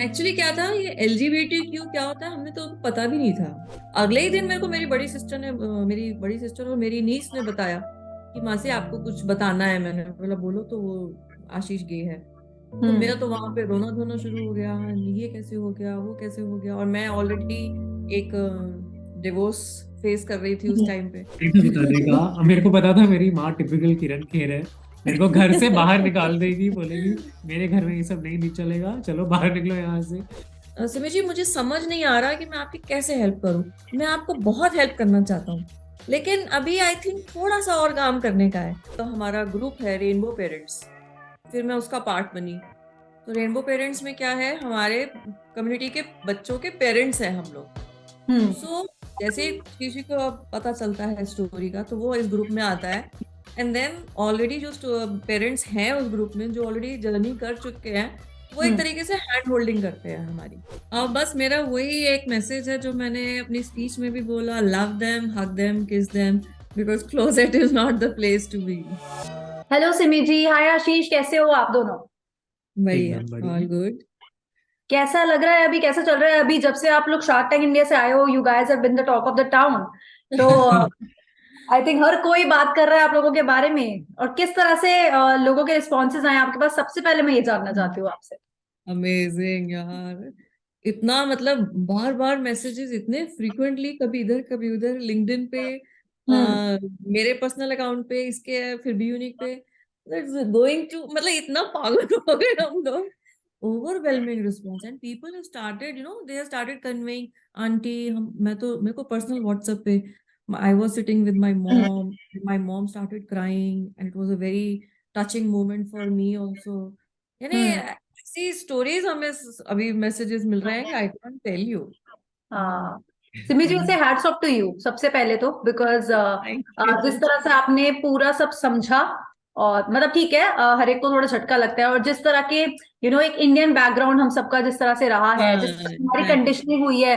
Actually क्या था, ये LGBTQ क्या होता है हमने तो पता भी नहीं था। अगले ही दिन मेरे को मेरी बड़ी सिस्टर ने मेरी बड़ी सिस्टर और मेरी नीस ने बताया कि मासी आपको कुछ बताना है। मैंने बोला बोलो। तो वो आशीष गे है। तो मेरा हम्म। तो वहां पे रोना धोना शुरू हो गया। ये कैसे हो गया, वो कैसे हो गया, और मैं ऑलरेडी एक डिवोर्स फेस कर रही थी उस टाइम पे। नहीं तो बताने का। अब मेरे को पता था मेरी माँ टिपिकल किरण खेर है। मेरे को घर से बाहर निकाल देगी, बोलेगी मेरे घर में ये सब नहीं चलेगा, चलो बाहर निकलो यहाँ से। सिमी जी, मुझे समझ नहीं आ रहा कि मैं आपकी कैसे हेल्प करूं। मैं आपको बहुत हेल्प करना चाहता हूँ, लेकिन अभी आई थिंक थोड़ा सा और काम करने का है। तो हमारा ग्रुप है रेनबो पेरेंट्स, फिर मैं उसका पार्ट बनी। तो रेनबो पेरेंट्स में क्या है, हमारे कम्युनिटी के बच्चों के पेरेंट्स हैं हम लोग। हम्म। सो जैसे ही किसी को पता चलता है स्टोरी का, तो वो इस ग्रुप में आता है। एंड देन ऑलरेडी जो पेरेंट्स हैं उस ग्रुप में, जो ऑलरेडी जर्नी कर चुके हैं, वो एक हम्म। तरीके से हैंड होल्डिंग करते हैं हमारी। और बस मेरा वही एक मैसेज है जो मैंने अपनी स्पीच में भी बोला, love them, hug them, kiss them, because closet is not the place to be. Hello Simi ji, hi Ashish, कैसे हो आप दोनों? बढ़िया। एकदम बढ़िया। All good. कैसा लग रहा है अभी, कैसा चल रहा है अभी जब से आप लोग शार्क टैंक इंडिया से आए हो? You guys have been the talk of the town. तो आई थिंक हर कोई बात कर रहा है आप लोगों के बारे में। और किस तरह से लोगों के रिस्पॉन्सेज आए आपके पास, सबसे पहले मैं ये जानना चाहती हूँ आपसे। अमेजिंग यार। इतना मतलब बार बार मैसेजेस इतने फ्रीक्वेंटली, कभी इधर कभी उधर, लिंक्डइन पे, हम्म। मेरे पर्सनल अकाउंट पे, इसके फिर भी यूनिक पे, गोइंग टू, मतलब इतना पागल हो गए हम लोग। Overwhelming response and people have started, they have started conveying. Aunty, हम मैं तो मेरे को पर्सनल व्हाट्सएप पे, I was sitting with my mom started crying and it was a very touching moment for me also. यानी हम्म। ऐसी stories हमें अभी मैसेजेस मिल रहे हैं कि आई कांट टेल यू। हाँ। सिमी जी, वैसे हैट्स ऑफ टू यू सबसे पहले तो, बिकॉज थैंक जिस यू। तरह से आपने पूरा सब समझा। और मतलब ठीक है, हर एक को थोड़ा झटका लगता है। और जिस तरह के एक इंडियन बैकग्राउंड हम सबका जिस तरह से रहा है, हाँ, जिस तरह से हमारी एग्जैक्टली। कंडीशनिंग हुई है,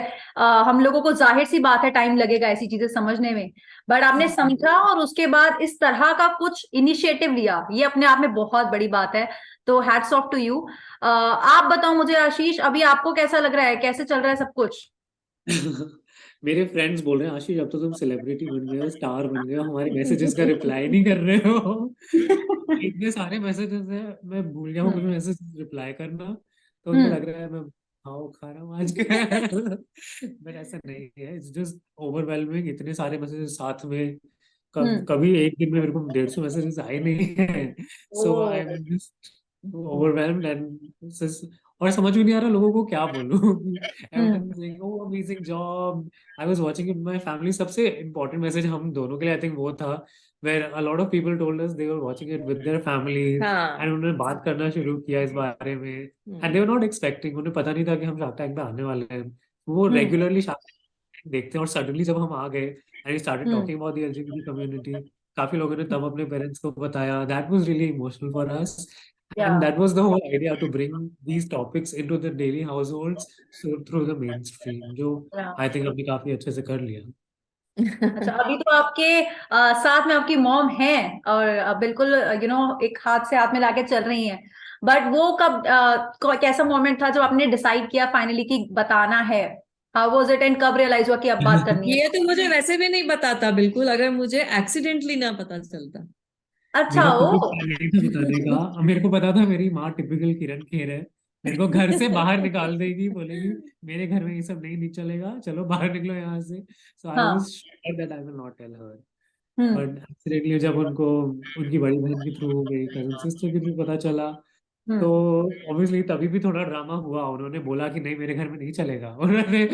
हम लोगों को जाहिर सी बात है टाइम लगेगा ऐसी चीजें समझने में। बट आपने समझा और उसके बाद इस तरह का कुछ इनिशिएटिव लिया, ये अपने आप में बहुत बड़ी बात है। तो हैट्स ऑफ टू यू। आप बताओ मुझे आशीष, अभी आपको कैसा लग रहा है, कैसे चल रहा है सब कुछ? मेरे फ्रेंड्स बोल रहे हैं आशीष अब तो तुम सेलिब्रिटी बन गए हो, स्टार बन गए हो, हमारे मैसेजेस का रिप्लाई नहीं कर रहे हो। इतने सारे मैसेजेस हैं, मैं भूल गया हूँ कुछ हम्म। मैसेज रिप्लाई करना। तो उनको हम्म। लग रहा है मैं भाव खा रहा हूँ आज का। बट ऐसा नहीं है, इट्स जस्ट ओवरवेलमिंग, इतने सारे मैसेजेस साथ में। हम्म। कभी एक दिन में मेरे को 150 मैसेजेस आए नहीं है। सो आई ओ। एम जस्ट ओवरवेल्म्ड एंड और समझ में नहीं आ रहा लोगों को क्या बोलूं। हम्म। Everyone is saying, "Oh, amazing job." I was watching it with my family. सबसे important message हम दोनों के लिए I think वो था, where a lot of people told us they were watching it with their families हाँ। and उन्होंने बात करना शुरू किया इस बारे में। And they hmm. were not expecting, उन्हें पता नहीं था कि हम शार्क टैंक पे आने वाले हैं। वो हम्म। रेगुलरली शार्क टैंक देखते हैं और सडनली जब हम आ गए and we started hmm. talking about the LGBT community, काफी लोगों ने तब अपने पेरेंट्स को बताया। That was really emotional for us. या। And that was the whole idea, to bring these topics into the daily households, so through the mainstream, जो या। आई थिंक हमने काफी अच्छे से कर लिया। अच्छा, अभी तो आपके साथ में आपकी मॉम है और बिल्कुल एक हाथ से हाथ में लाके चल रही हैं। बट वो कब कैसा मोमेंट था जब आपने डिसाइड किया फाइनली कि बताना है? हाउ वाज इट, एंड कब रियलाइज हुआ कि अब बात करनी है? ये तो मुझे वैसे भी नहीं बताता बिल्कुल, अगर मुझे एक्सीडेंटली ना पता चलता। अच्छा। मेरा ओ। कोई प्लान नहीं था बताने का। अब मेरे को पता था मेरी माँ टिपिकल किरण खेर है। मेरे को घर से बाहर निकाल देगी, बोलेगी मेरे घर में ये सब नहीं चलेगा, चलो बाहर निकलो यहाँ से। सो आई वाज हाँ। Sure that I will not tell her. Hmm. But accidentally जब उनको उनकी बड़ी बहन के थ्रू, मेरी कजन सिस्टर के थ्रू पता चला, तो हम्म। ऑब्वियसली तभी भी थोड़ा ड्रामा हुआ। उन्होंने बोला कि नहीं मेरे घर में नहीं चलेगा। उन्होंने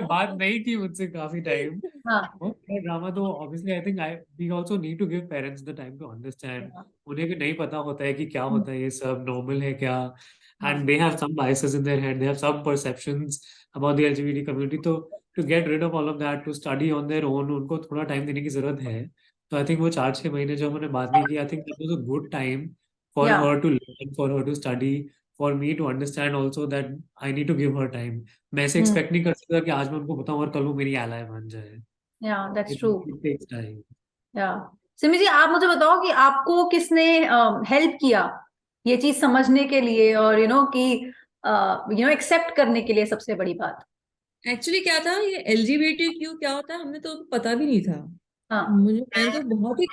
बात नहीं की मुझसे काफी टाइम। हाँ। और ड्रामा तो obviously I think I we also need to give parents the time to understand. उन्हें भी नहीं पता होता है कि क्या हम्म। होता है, ये सब नॉर्मल है क्या। हाँ। And they have some biases in their head, they have some perceptions about the LGBT community. तो to get rid of all of that, to study on their own, उनको थोड़ा टाइम देने की जरूरत है। तो आई थिंक वो 4-6 महीने जो हमने बात नहीं की, I think that was a good time for या। her to learn, for her to study, for me to understand also that I need to give her time. मैं ऐसे हम्म। एक्सपेक्ट नहीं कर सकता कि आज मैं उनको बताऊं और कल वो मेरी एलाय बन जाए। या, that's It, true. it takes time. या। सिमी जी, आप मुझे बताओ कि आपको किसने हेल्प किया ये चीज समझने के लिए, और कि एक्सेप्ट करने के लिए सबसे बड़ी बात? एक्चुअली क्या था, ये LGBTQ क्या होता है हमें तो पता भी नहीं था। हाँ। मैंने तो बहुत ही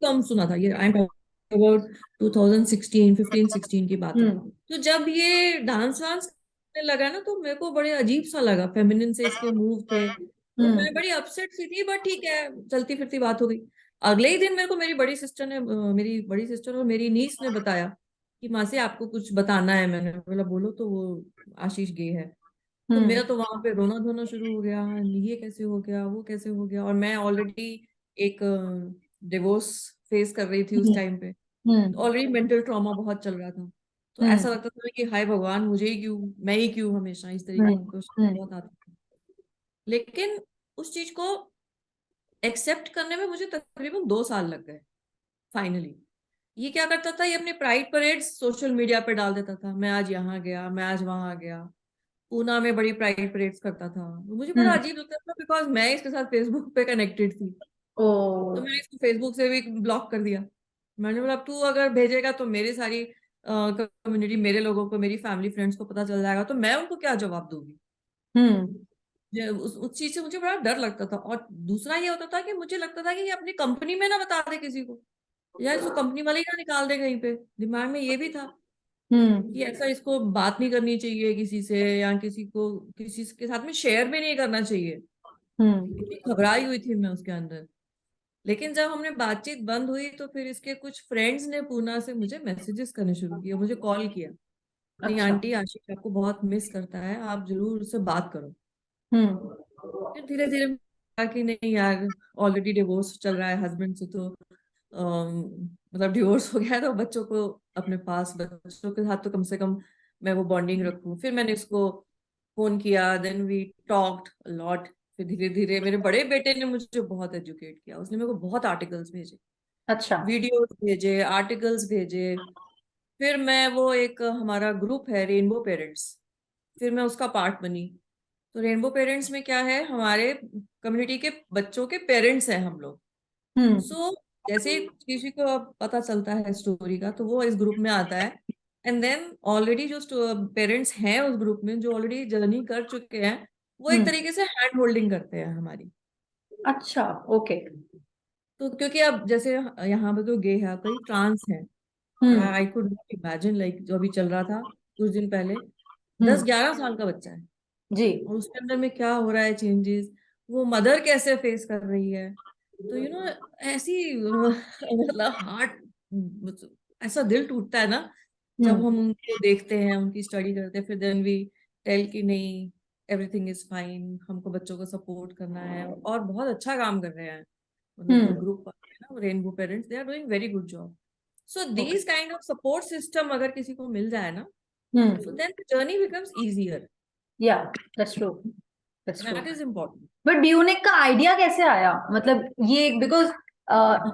कम सुना था। ये आई एम अबाउट 2016 15 16 की बात है। हम्म। तो जब ये डांस वांस करने लगा ना तो मेरे को बड़े अजीब सा लगा, फेमिनिन से इसके मूव थे, तो हम्म। मैं बड़ी अपसेट सी थी, बट ठीक है, चलती फिरती बात हो गई। अगले ही दिन मेरे को मेरी बड़ी सिस्टर और मेरी नीस ने बताया कि मासी आपको कुछ बताना है। मैंने बोला बोलो। तो वो आशीष गे है। तो मेरा हम्म। तो वहां पे रोना धोना शुरू हो गया, ये कैसे हो गया, वो कैसे हो गया। और मैं ऑलरेडी एक डिवोर्स फेस कर रही थी उस हम्म। टाइम पे। हम्म। ऑलरेडी मेंटल ट्रॉमा बहुत चल रहा था। तो ऐसा हम्म। लगता था कि हाय भगवान, मुझे ही क्यों, मैं ही क्यों, हमेशा इस तरीके के हम्म। क्वेश्चन बहुत आते थे। लेकिन उस चीज को एक्सेप्ट करने में मुझे तकरीबन 2 साल लग गए फाइनली। ये क्या करता था, ये अपने प्राइड परेड्स सोशल मीडिया पे डाल देता था, मैं आज यहाँ गया, मैं आज वहां गया। पूना में बड़ी प्राइड परेड्स करता था। मुझे बड़ा हम्म। अजीब लगता था बिकॉज मैं इसके साथ फेसबुक पे कनेक्टेड थी। ओ। तो मैंने इसको फेसबुक से भी ब्लॉक कर दिया। मैंने बोला अब तू अगर भेजेगा तो मेरी सारी कम्युनिटी, मेरे लोगों को, मेरी फैमिली फ्रेंड्स को पता चल जाएगा, तो मैं उनको क्या जवाब दूंगी। हम्म। उस चीज से मुझे बड़ा डर लगता था। और दूसरा ये होता था कि मुझे लगता था कि ये अपनी कंपनी में ना बता दे किसी को, या इसको कंपनी वाले ही ना निकाल दे कहीं पे। दिमाग में ये भी था हम्म। कि ऐसा इसको बात नहीं करनी चाहिए किसी से, या किसी को किसी के साथ में शेयर भी नहीं करना चाहिए। हम्म। इतनी घबराई हुई थी मैं उसके अंदर। लेकिन जब हमने बातचीत बंद हुई तो फिर इसके कुछ फ्रेंड्स ने पूना से मुझे मैसेजेस करने शुरू किए, मुझे कॉल किया, नहीं अच्छा। आंटी आशीष आपको बहुत मिस करता है, आप जरूर उससे बात करो। हम्म। फिर धीरे धीरे कहा कि नहीं यार, ऑलरेडी डिवोर्स चल रहा है हस्बैंड से, तो मतलब डिवोर्स हो गया है, तो बच्चों को अपने पास, बच्चों के साथ तो कम से कम मैं वो बॉन्डिंग रखूं। फिर मैंने इसको फोन किया, देन वी टॉक्ड लॉट। फिर धीरे धीरे मेरे बड़े बेटे ने मुझे बहुत एजुकेट किया, उसने मेरे को बहुत आर्टिकल्स भेजे, अच्छा। वीडियोस भेजे, आर्टिकल्स भेजे। फिर मैं वो एक हमारा ग्रुप है रेनबो पेरेंट्स, फिर मैं उसका पार्ट बनी। तो रेनबो पेरेंट्स में क्या है, हमारे कम्युनिटी के बच्चों के पेरेंट्स हैं हम लोग। हम्म। सो जैसे ही किसी को अब पता चलता है स्टोरी का तो वो इस ग्रुप में आता है। एंड देन ऑलरेडी जो पेरेंट्स हैं उस ग्रुप में, जो ऑलरेडी जर्नी कर चुके हैं, वो एक हम्म। तरीके से हैंड होल्डिंग करते हैं हमारी। अच्छा। ओके। तो क्योंकि अब जैसे यहाँ पे तो गे है, कई ट्रांस है। Hmm. I could not imagine, like जो अभी चल रहा था कुछ दिन पहले, दस हम्म। ग्यारह साल का बच्चा है जी। और उसके अंदर में क्या हो रहा है चेंजेस, वो मदर कैसे फेस कर रही है। तो ऐसी मतलब हार्ट, ऐसा दिल टूटता है ना जब हम्म। हम उनको देखते हैं, उनकी स्टडी करते हैं। फिर देन वी टेल कि नहीं, एवरीथिंग इज फाइन, हमको बच्चों को सपोर्ट करना है, और बहुत अच्छा काम कर रहे हैं। मतलब जो हम्म। ग्रुप है ना rainbow parents, they are doing very good job. So okay. These kind of support system अगर किसी को मिल जाए ना, so hmm. Then the journey becomes easier. Yeah, that's true. That's true. That is important. But ब्यूनिक का idea कैसे आया? मतलब ये बिकॉज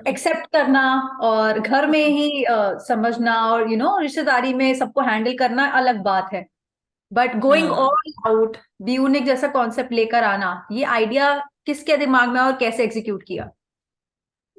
एक्सेप्ट करना और घर में ही समझना और रिश्तेदारी में सबको हैंडल करना अलग बात है, बट गोइंग हाँ, ऑल आउट, ब्यूनिक जैसा कॉन्सेप्ट लेकर आना, ये आइडिया किसके दिमाग में और कैसे एग्जीक्यूट किया?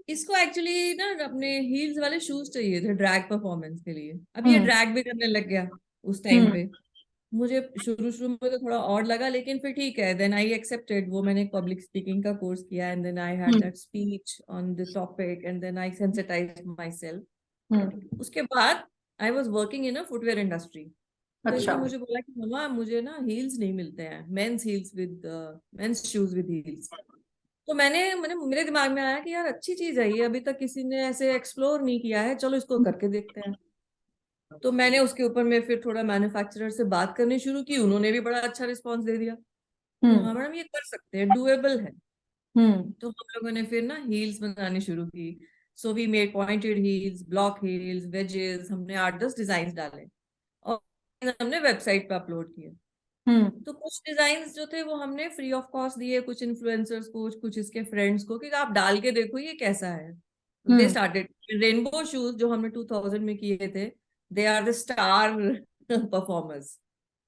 इसको एक्चुअली ना अपने हील्स वाले शूज चाहिए थे ड्रैग परफॉर्मेंस के लिए। अब ये हम्म। ड्रैग भी करने लग गया उस टाइम हम्म। पे। मुझे शुरू शुरू में तो थोड़ा ऑड लगा, लेकिन फिर ठीक है, देन आई एक्सेप्टेड। वो मैंने पब्लिक स्पीकिंग का कोर्स किया, and then I had hmm. That speech on the topic, and then I sensitised myself. Hmm. उसके बाद I was working in a footwear industry. तो अच्छा। इसने मुझे बोला कि मम्मा मुझे ना हील्स नहीं मिलते हैं, men's heels with men's shoes with heels. तो मैंने मैंने मेरे दिमाग में आया कि यार अच्छी चीज है ये, अभी तक किसी ने ऐसे एक्सप्लोर नहीं किया है, चलो इसको करके देखते हैं। तो मैंने उसके ऊपर में फिर थोड़ा मैन्युफैक्चरर से बात करनी शुरू की, उन्होंने भी बड़ा अच्छा रिस्पॉन्स दे दिया कि हाँ हम्म। मैडम ये कर सकते हैं, डुएबल है। हम्म। तो हम लोगों ने फिर ना हील्स बनानी शुरू की। So we made pointed heels, block heels, wedges, हमने 8-10 डिजाइन डाले और हमने वेबसाइट पे अपलोड किए। हम्म। तो कुछ डिजाइन जो थे वो हमने फ्री ऑफ कॉस्ट दिए, कुछ इन्फ्लुएंसर्स को, कुछ इसके फ्रेंड्स को, कि आप डाल के देखो ये कैसा है। They hmm. Started. Rainbow shoes जो हमने 2000 में किए थे, they are the star performers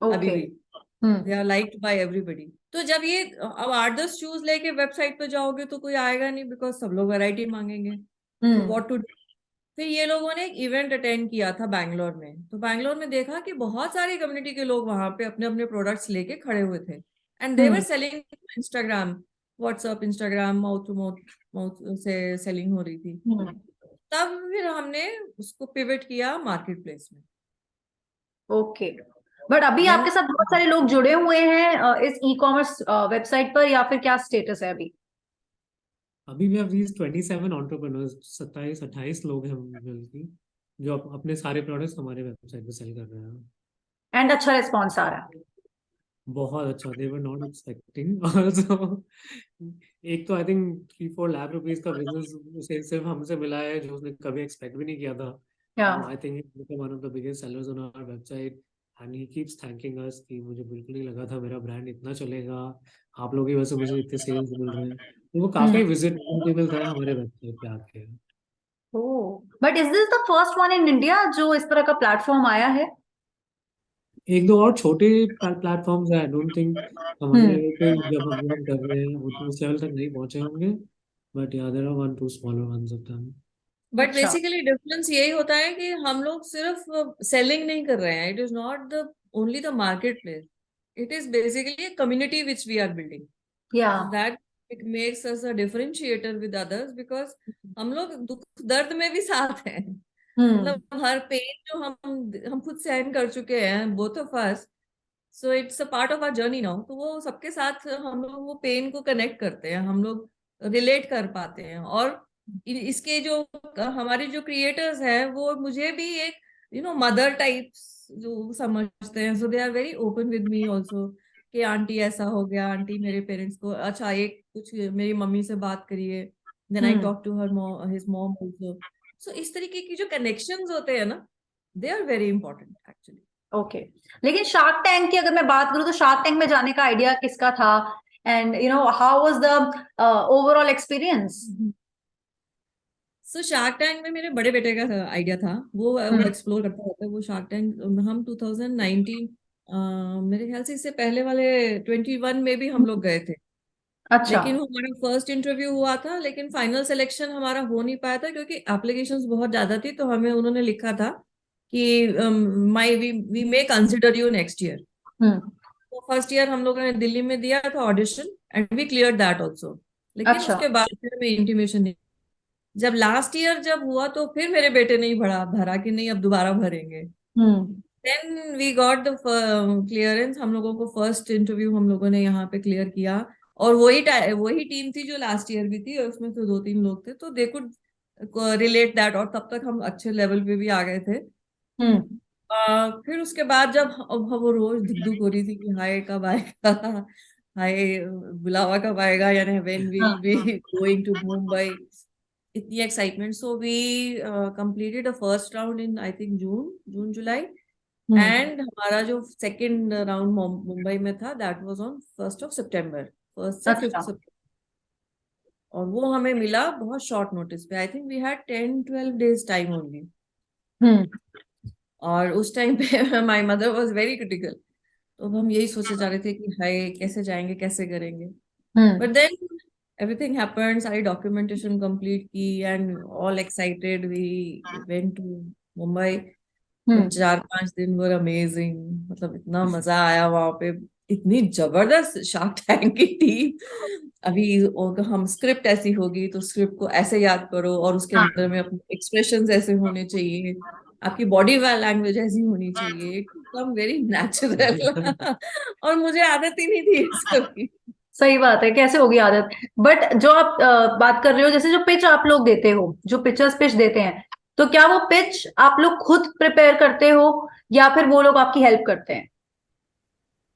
अभी ओके। भी। They are liked by everybody. तो जब ये अब 8-10 शूज लेके वेबसाइट पे जाओगे तो कोई आएगा नहीं, बिकॉज सब लोग वैरायटी मांगेंगे। तो हम्म। व्हाट टू डू, फिर ये लोगों ने एक इवेंट अटेंड किया था बैंगलोर में, तो बैंगलोर में देखा कि बहुत सारी कम्युनिटी के लोग वहां पे अपने अपने प्रोडक्ट्स लेके खड़े हुए थे, and they were hmm selling Instagram, WhatsApp, Instagram, mouth to mouth से सेलिंग हो रही थी। हम्म तब फिर हमने उसको पिवट किया मार्केट प्लेस में। ओके। बट अभी देन आपके साथ बहुत सारे लोग जुड़े हुए हैं इस ई कॉमर्स वेबसाइट पर, या फिर क्या स्टेटस है अभी? अभी भी have these 27 entrepreneurs, 27-28 लोग हैं बल्कि, जो अपने सारे प्रोडक्ट्स हमारे वेबसाइट पे सेल कर रहे हैं। एंड अच्छा रिस्पॉन्स आ रहा है? बहुत अच्छा, they were not expecting also। एक तो आई थिंक 3-4 लाख रुपीस का बिजनेस उसे सिर्फ हमसे मिला है, जो उसने कभी एक्सपेक्ट भी नहीं किया था। Yeah I think one of the biggest sellers on our website, and he keeps thanking us कि मुझे बिल्कुल नहीं लगा था मेरा ब्रांड इतना चलेगा, आप लोगों की वजह से मुझे इतने सेल्स मिल रहे हैं। तो वो काफी विजिट भी मिलता है हमारे वेबसाइट पे आके। But is this the first one in India जो इस तरह का प्लेटफॉर्म आया है? एक दो और छोटे प्लेटफॉर्म्स हैं, आई डोंट थिंक हमारे हम्म लेवल पे जब हम कर रहे हैं उस लेवल तक नहीं पहुंचे होंगे, but yeah there are 1-2 smaller ones of them. But अच्छा। बेसिकली डिफरेंस यही होता है कि हम लोग सिर्फ सेलिंग नहीं कर रहे हैं, it is not the only the market place, it is basically a community which we are building. या So that it makes us a differentiator with others, because हम लोग दुख दर्द में भी साथ हैं, हम्म मतलब हर पेन जो हम खुद सहन कर चुके हैं, both of us, so it's a part of our journey now, तो वो सबके साथ हम लोग वो पेन को कनेक्ट करते हैं, हम लोग रिलेट कर पाते हैं। और इसके जो हमारे जो क्रिएटर्स हैं वो मुझे भी एक मदर टाइप्स जो समझते हैं, so they are very open with me also, कि आंटी ऐसा हो गया, आंटी मेरे पेरेंट्स को अच्छा एक कुछ मेरी मम्मी से बात करिए, then I hmm talk to her his mom also. So इस तरीके की जो कनेक्शंस होते हैं ना, they are very important actually. Okay. लेकिन शार्क टैंक की अगर मैं बात करूँ तो शार्क टैंक में जाने का आइडिया किसका था? And how was the overall experience? So shark tank में मेरे बड़े बेटे का आइडिया था, वो एक्सप्लोर करता रहता है वो शार्क टैंक। हम 2019 मेरे ख्याल से इससे पहले वाले 21 में भी हम लोग गए थे, अच्छा। लेकिन वो हमारा फर्स्ट इंटरव्यू हुआ था, लेकिन फाइनल सिलेक्शन हमारा हो नहीं पाया था क्योंकि एप्लीकेशंस बहुत ज्यादा थी, तो हमें उन्होंने लिखा था कि my we may consider you next year. Hmm तो फर्स्ट ईयर हम लोगों ने दिल्ली में दिया था audition, and we clear that also, लेकिन अच्छा। उसके बाद फिर हमें इंटीमेशन नहीं। जब लास्ट ईयर जब हुआ तो फिर मेरे बेटे ने ही भरा भरा कि नहीं अब दोबारा भरेंगे। Hmm then we got the clearance, हम लोगों को फर्स्ट इंटरव्यू हम लोगों ने यहाँ पे क्लियर किया, और वही टीम थी जो लास्ट ईयर भी थी, और उसमें से 2-3 लोग थे, तो दे कुड रिलेट दैट, और तब तक हम अच्छे लेवल पे भी आ गए थे। हम्म फिर उसके बाद जब अब वो रोज धुक धुक हो रही थी कि हाय कब आएगा, हाय बुलावा कब आएगा, यानी when will be going to Mumbai, इतनी excitement. So we completed the first round in I think June July, hmm and हमारा जो सेकंड राउंड मुंबई में था दैट वाज ऑन 1 फर्स्ट से अच्छा। 5 और वो हमें मिला बहुत शॉर्ट नोटिस पे, I think we had 10-12 days time only. Hmm और उस टाइम पे my mother was very critical, तो हम यही सोचे जा रहे थे कि हाय कैसे जाएंगे, कैसे करेंगे। Hmm but then everything happened, सारी डॉक्यूमेंटेशन कंप्लीट की and all excited, we went to Mumbai. वो हम्म 4-5 दिन वर अमेजिंग, मतलब इतना मजा आया वहां पे, इतनी जबरदस्त शार्क टैंक की टीम। अभी हम स्क्रिप्ट ऐसी होगी तो स्क्रिप्ट को ऐसे याद करो, और उसके अंदर में अपने एक्सप्रेशंस ऐसे होने चाहिए, आपकी बॉडी लैंग्वेज ऐसी होनी चाहिए, एकदम वेरी नेचुरल। और मुझे आदत ही नहीं थी इस सब की। सही बात है, कैसे होगी आदत? बट जो आप बात कर रहे हो, जैसे जो पिच आप लोग देते हो, जो पिचर्स पिच देते हैं, तो क्या वो पिच आप लोग खुद प्रिपेयर करते हो या फिर वो लोग आपकी हेल्प करते हैं?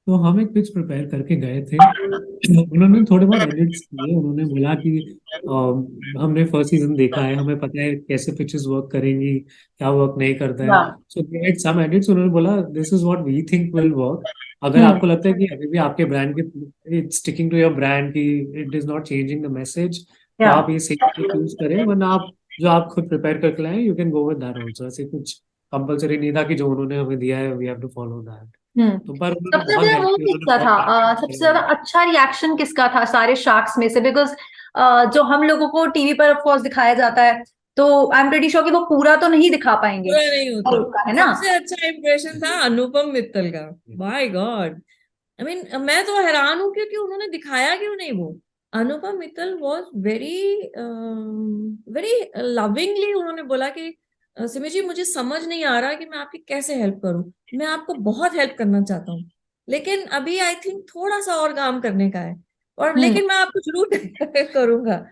तो हम एक पिच प्रिपेयर करके गए थे। उन्होंने थोड़े बहुत एडिट्स किए, उन्होंने बोला कि हमने फर्स्ट सीजन देखा है, हमें पता है कैसे पिचेस वर्क करेंगी, क्या वर्क नहीं करता है। हाँ। सो दे मेड सम एडिट्स, उन्होंने बोला this is what we think will work. अगर हम्म आपको लगता है कि अभी भी आपके ब्रांड के it's sticking to your brand, की it is not changing the message, तो या आप ये सेम यूज करें, वरना आप जो आप खुद प्रिपेयर करके लाए you can go with that also. ऐसे कुछ कंपलसरी नहीं था कि जो उन्होंने हमें दिया है we have to follow that. तो पर उन्होंने सबसे बहुत ज्यादा हेल्प वो की, उन्होंने किसका बहुत था? सबसे ज्यादा क्लैरिफाई अच्छा रिएक्शन किसका था सारे शार्क्स में से? बिकॉज जो हम लोगों को टीवी पर ऑफ कोर्स दिखाया जाता है तो आई एम प्रेटी श्योर कि वो पूरा तो नहीं दिखा पाएंगे पूरा नहीं होता। उसका, है ना? सबसे अच्छा इंप्रेशन था अनुपम मित्तल का। माय गॉड, आई मीन मैं तो हैरान हूँ क्योंकि उन्होंने दिखाया क्यों नहीं वो। Anupam Mittal was very very lovingly उन्होंने बोला कि सिमी जी मुझे समझ नहीं आ रहा कि मैं आपकी कैसे हेल्प करूं, मैं आपको बहुत हेल्प करना चाहता हूँ, लेकिन अभी आई थिंक थोड़ा सा और काम करने का है, और हम्म। लेकिन मैं आपको जरूर करूंगा।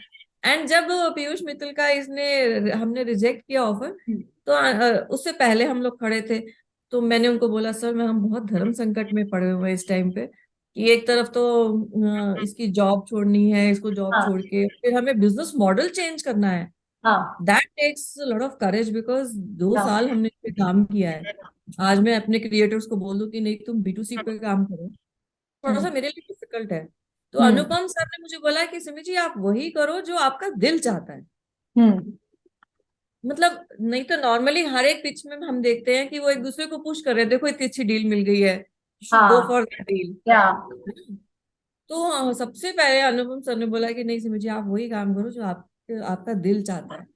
एंड जब पीयूष मित्तल का इसने हमने रिजेक्ट किया ऑफर, तो उससे पहले हम लोग खड़े थे, तो मैंने उनको बोला सर मैं हम बहुत धर्म संकट में पड़े हुए हैं इस टाइम पे, कि एक तरफ तो इसकी जॉब छोड़नी है, इसको जॉब हाँ छोड़ के फिर हमें बिजनेस मॉडल चेंज करना है। हाँ that takes lot of courage, because 2 साल हाँ। हमने इस पे काम किया है। आज मैं अपने क्रिएटर्स को बोल दूं कि नहीं तुम B2C पे काम करो, थोड़ा सा हम्म मेरे लिए डिफिकल्ट है। तो हम्म अनुपम सर ने मुझे बोला कि सिमी जी आप वही करो जो आपका दिल चाहता है। हम्म। मतलब नहीं तो नॉर्मली हर एक पिच में हम देखते हैं कि वो एक दूसरे को पुश कर रहे हैं, देखो इतनी अच्छी डील मिल गई है, शुड गो हाँ फॉर दैट डील। या तो सबसे पहले अनुपम सर ने बोला कि नहीं सिमी जी आप वही काम करो जो आपका दिल चाहता है।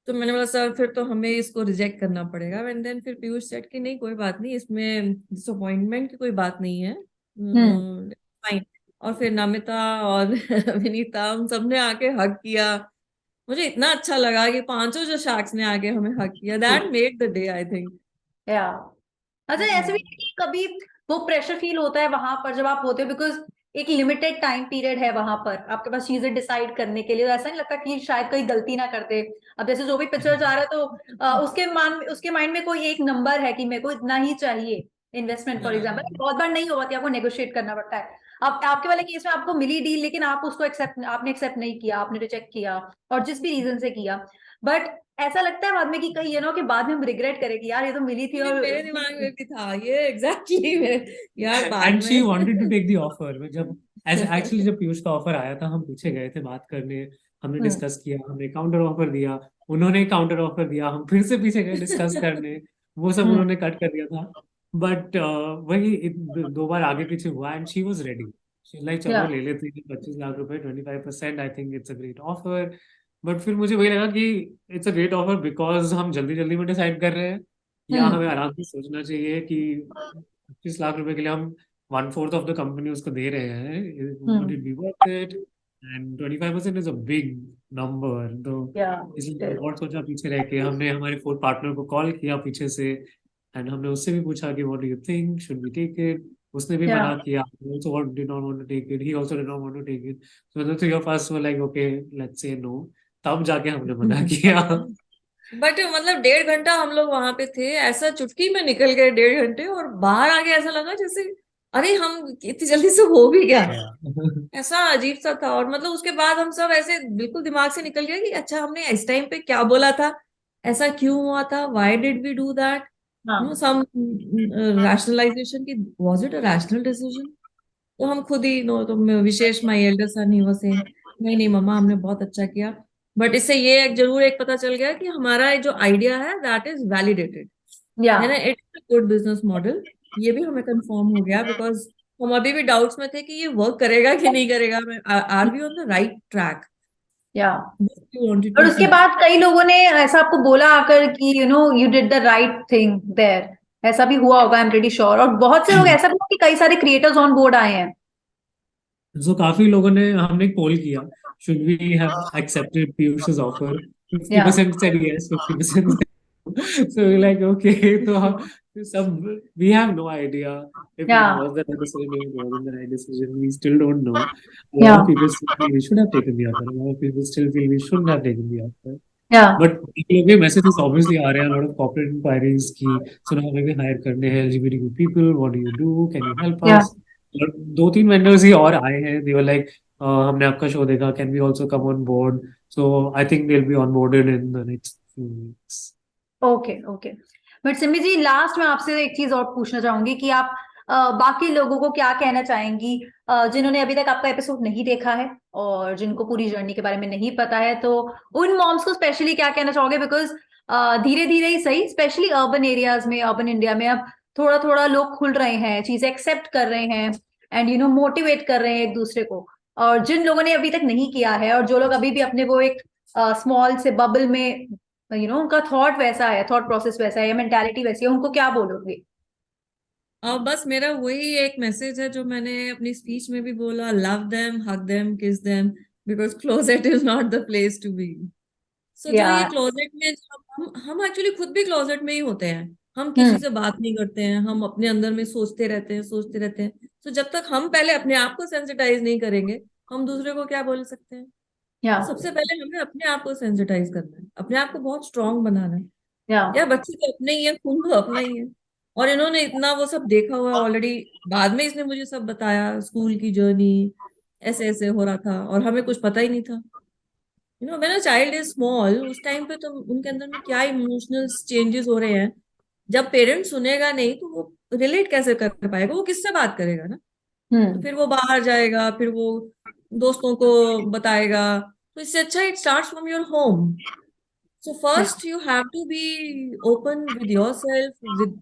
तो मैंने बोला सर फिर तो हमें इसको रिजेक्ट करना पड़ेगा। एंड देन फिर पीयूष सेट कि नहीं कोई बात नहीं, इसमें डिसअपॉइंटमेंट की कोई बात नहीं है, हम्म। फाइन। और फिर नमिता और विनीता हम सबने आके हक किया। मुझे इतना अच्छा लगा कि पांचों जो शार्क्स ने आके हमें हक किया, that made the day I think. या अच्छा, ऐसे भी नहीं कि कभी वो प्रेशर फील होता है वहां पर जब आप होते हो, बिकॉज एक लिमिटेड टाइम पीरियड है वहां पर आपके पास चीजें डिसाइड करने के लिए, तो ऐसा नहीं लगता कि शायद कोई गलती ना कर दे? अब जैसे जो भी पिक्चर जा रहा है तो उसके माइंड में कोई एक नंबर है कि मेरे को इतना ही चाहिए इन्वेस्टमेंट, फॉर एग्जाम्पल। बहुत बार नहीं हो पाती, आपको नेगोशिएट करना पड़ता है। अब आपके वाले केस में आपको मिली डील, लेकिन आप उसको एक्सेप्ट नहीं किया, आपने रिजेक्ट किया, और जिस भी रीजन से किया। बट ऐसा लगता है बाद में कि कहीं कि बाद में हम रिग्रेट करें कि यार ये तो मिली थी नहीं, और मेरे दिमाग में भी था ये एग्जैक्टली यार बाद एंड शी में। Wanted to take the offer. जब ऐसे एक्चुअली जब पीयूष का ऑफर आया था हम पीछे गए थे बात करने, हमने हम्म डिस्कस किया, हमने काउंटर ऑफर दिया, उन्होंने काउंटर ऑफर दिया, हम फिर से पीछे गए डिस्कस करने, वो सब हम्म। उन्होंने कट कर दिया था। बट वही 2 बार आगे पीछे हुआ and she was ready, like चलो या ले लेते हैं 25 लाख रुपए, 25%, I think it's a great offer. But फिर मुझे वही लगा कि it's a great offer because हम जल्दी जल्दी में डिसाइड कर रहे हैं, या हमें हम्म आराम से सोचना चाहिए कि 25 लाख रुपए के लिए हम 1/4 ऑफ द कंपनी उसको दे रहे हैं, would hmm. It be worth it? And 25% is a big number. तो या इसलिए हमने और सोचा पीछे रह के, हमने हमारे फोर्थ पार्टनर को कॉल किया पीछे से एंड हमने उससे भी पूछा कि what do you think, should we take it? उसने भी या मना किया, he also did not want to take it, he also did not want to take it, so the three of us were like okay let's say no, तब जाके हमने मना किया। बट मतलब 1.5 घंटा हम लोग वहां पे थे, ऐसा चुटकी में निकल गए 1.5 घंटे, और बाहर आके ऐसा लगा जैसे अरे हम इतनी जल्दी से हो भी गया, ऐसा अजीब सा था। और मतलब उसके बाद हम सब ऐसे बिल्कुल दिमाग से निकल गया कि अच्छा हमने इस टाइम पे क्या बोला था, ऐसा क्यों हुआ था, why did we do that, no हाँ सम रैशनलाइजेशन की, was it a rational decision. तो हम खुद ही नो, तो Vishesh my elder son he was saying नहीं नहीं मम्मा हमने बहुत अच्छा किया। बट इससे ये जरूर एक पता चल गया कि हमारा जो आइडिया है दैट इज वैलिडेटेड, या है ना, it's a good business model. ये भी हमें कंफर्म हो गया, बिकॉज हम अभी भी डाउट्स में थे कि ये वर्क करेगा कि नहीं करेगा, are we on the right track, या वांटेड और टू उसके सी। बाद कई लोगों ने ऐसा आपको बोला आकर कि you did the right thing there, ऐसा भी हुआ होगा, आई एम प्रीटी श्योर। और बहुत से लोग ऐसा भी हुआ कि कई सारे क्रिएटर्स ऑन बोर्ड आए हैं। सो काफी लोगों ने, हमने एक पोल किया, should we have accepted Piyush's offer? या 50% said yes, 50% said so we're like okay, तो हम सब, we have no idea if या it was the right decision or it wasn't the right decision, we still don't know. A या lot of people still feel we should have taken the offer, a lot of people still feel we shouldn't have taken the offer. या but ये messages obviously आ रहे हैं, lot of corporate inquiries की, सुना हमें भी higher करने हैं LGBTQ people, what do you do, can you help या अस? और 2-3 वेंडर्स ही और आए हैं, दे वर लाइक हमने आपका शो देखा, can we also come on board? So I think they will be onboarded in the next few weeks. Okay okay. But Simi ji, last में आपसे एक चीज और पूछना चाहूंगी कि आप बाकी लोगों को क्या कहना चाहेंगी जिन्होंने अभी तक आपका एपिसोड नहीं देखा है और जिनको पूरी जर्नी के बारे में नहीं पता है, तो उन मॉम्स को स्पेशली क्या कहना चाहोगे? बिकॉज धीरे धीरे ही सही, स्पेशली अर्बन एरियाज में, अर्बन इंडिया में अब थोड़ा थोड़ा लोग खुल रहे हैं, चीजें एक्सेप्ट कर रहे हैं, एंड मोटिवेट कर रहे हैं एक दूसरे को। और जिन लोगों ने अभी तक नहीं किया है, और जो लोग अभी भी अपने वो एक स्मॉल से बबल में उनका थॉट वैसा है, थॉट प्रोसेस वैसा है, या मेंटालिटी वैसी है, उनको क्या बोलोगे? बस मेरा वही एक मैसेज है जो मैंने अपनी स्पीच में भी बोला, love them, hug them, kiss them, because closet is not the place to be. So जो या ये क्लोजेट में जब हम एक्चुअली खुद भी क्लोजेट में ही होते हैं, हम किसी हम्म से बात नहीं करते हैं, हम अपने अंदर में सोचते रहते हैं, सोचते रहते हैं। तो जब तक हम पहले अपने आप को सेंसिटाइज नहीं करेंगे, हम दूसरे को क्या बोल सकते हैं? या तो सबसे पहले हमें अपने आप को सेंसिटाइज करना है, अपने आप को बहुत स्ट्रांग बनाना है। या यार बच्चे तो अपने ही है, खून तो अपना ही है। और इन्होंने इतना वो सब देखा हुआ है ऑलरेडी। बाद में इसने मुझे सब बताया, स्कूल की जर्नी ऐसे ऐसे हो रहा था, और हमें कुछ पता ही नहीं था। When a child is small, उस टाइम पे तो उनके अंदर में क्या इमोशनल चेंजेस हो रहे हैं। जब पेरेंट सुनेगा नहीं तो वो रिलेट कैसे कर पाएगा, वो किससे बात करेगा ना? तो हम्म फिर वो बाहर जाएगा, फिर वो दोस्तों को बताएगा। तो इससे अच्छा it starts from your home. So first you have to be open with yourself, with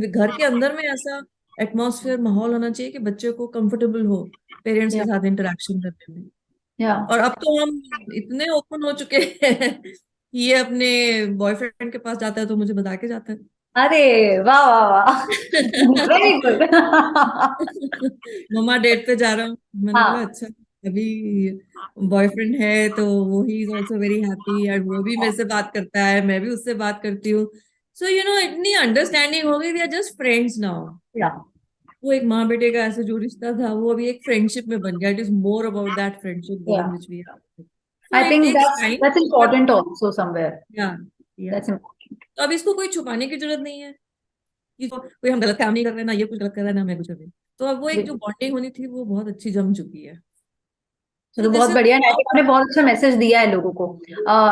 घर के अंदर में ऐसा एटमॉस्फेयर, माहौल होना चाहिए कि बच्चे को कंफर्टेबल हो पेरेंट्स के या साथ इंटरेक्शन करने में। या और अब तो हम इतने ओपन हो चुके हैं कि ये अपने बॉयफ्रेंड के पास जाता है तो मुझे बता के जाता है। अरे वाह वाह वाह, वेरी गुड। मम्मा डेट पे जा रहा हूँ, मैंने बोला हाँ अच्छा, अभी बॉयफ्रेंड है तो वो he is also very happy, और वो भी मेरे से बात करता है, मैं भी उससे बात करती हूँ। सो इतनी अंडरस्टैंडिंग हो गई, we are just friends now. या वो एक माँ बेटे का ऐसे जो रिश्ता था वो अभी एक फ्रेंडशिप में बन गया। It is more about that friendship या bond which we have. So I it think takes time, that's but important also somewhere, yeah yeah that's important. तो अब इसको कोई छुपाने की जरूरत नहीं है कि कोई हम गलत काम नहीं कर रहे, ना ये कुछ गलत कर रहा है, ना मैं कुछ कर रही हूँ। तो अब वो एक जो बॉन्डिंग होनी थी वो बहुत अच्छी जम चुकी है। सो चलो दिस बहुत इज बढ़िया, नैतिक ने बहुत अच्छा मैसेज दिया है लोगों को,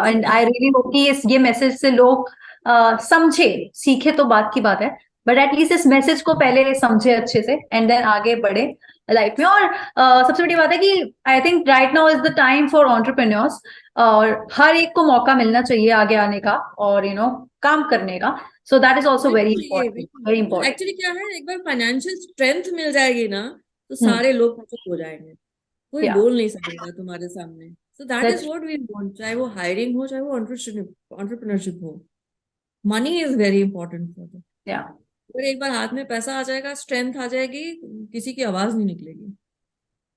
एंड आई रियली होप कि ये मैसेज से लोग समझे, सीखे तो बात की बात है, बट एटलीस्ट इस मैसेज को पहले समझे अच्छे से एंड देन आगे बढ़े लाइफ में। और सबसे बड़ी बात है कि I think right now is the time for entrepreneurs, और हर एक को मौका मिलना चाहिए आगे आने का और काम करने का। सो दैट इज ऑल्सो वेरी बिल्कुल, ये इंपॉर्टेंट, वेरी बिल्कुल इंपॉर्टेंट। एक्चुअली क्या है, एक बार फाइनेंशियल स्ट्रेंथ मिल जाएगी ना तो हम्म सारे लोग चुप हो जाएंगे, कोई या बोल नहीं सकेगा तुम्हारे सामने। So that is that's what we want, चाहे वो हायरिंग हो, चाहे वो एंटरप्रेन्योरशिप हो। Money is very important for that. या अगर एक बार हाथ में पैसा आ जाएगा, स्ट्रेंथ आ जाएगी, किसी की आवाज नहीं निकलेगी।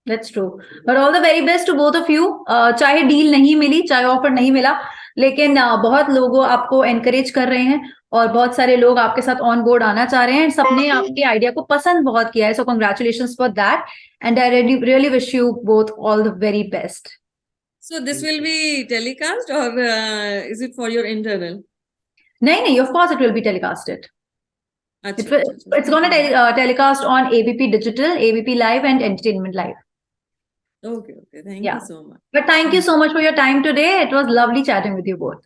That's true, but all the very best to both of you. चाहे डील नहीं मिली, चाहे ऑफर नहीं मिला, लेकिन बहुत लोग आपको एनकरेज कर रहे हैं और बहुत सारे लोग आपके साथ ऑन बोर्ड आना चाह रहे हैं, सबने आपके आइडिया को पसंद बहुत किया है, सो congratulations for that and I really really wish you both all the very best. So this will be telecast, or is it for your internal? नहीं नहीं, of course it will be telecasted, अच्छा अच्छा अच्छा, it's going to telecast on ABP Digital, ABP Live and Entertainment Live. okay okay, thank you Yeah, so much. but thank you so much for your time today. It was lovely chatting with you both.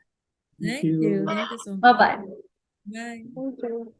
Thank you so Bye much. bye. Bye. Thank you.